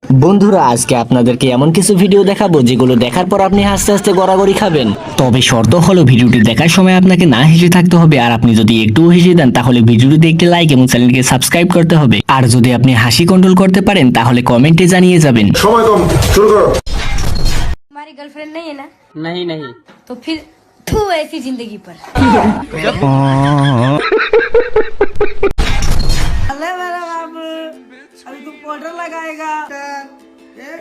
বন্ধুরা আজকে আপনাদেরকে এমন কিছু ভিডিও দেখাবো যেগুলো দেখার পর আপনি হাসতে হাসতে গড়াগড়ি খাবেন। তবে শর্ত হলো ভিডিওটি দেখার সময় আপনাকে না হেসে থাকতে হবে, আর আপনি যদি একটুও হেসে দেন তাহলে ভিডিওটিতে একটি লাইক এবং চ্যানেলকে সাবস্ক্রাইব করতে হবে। আর যদি আপনি হাসি কন্ট্রোল করতে পারেন তাহলে কমেন্টে জানিয়ে যাবেন। সময় কম, শুরু করো। हमारी गर्लफ्रेंड नहीं है ना? नहीं नहीं। तो फिर तू ऐसी जिंदगी पर। अरे मेरा बाबू अभी तू पाउडर लगाएगा। एक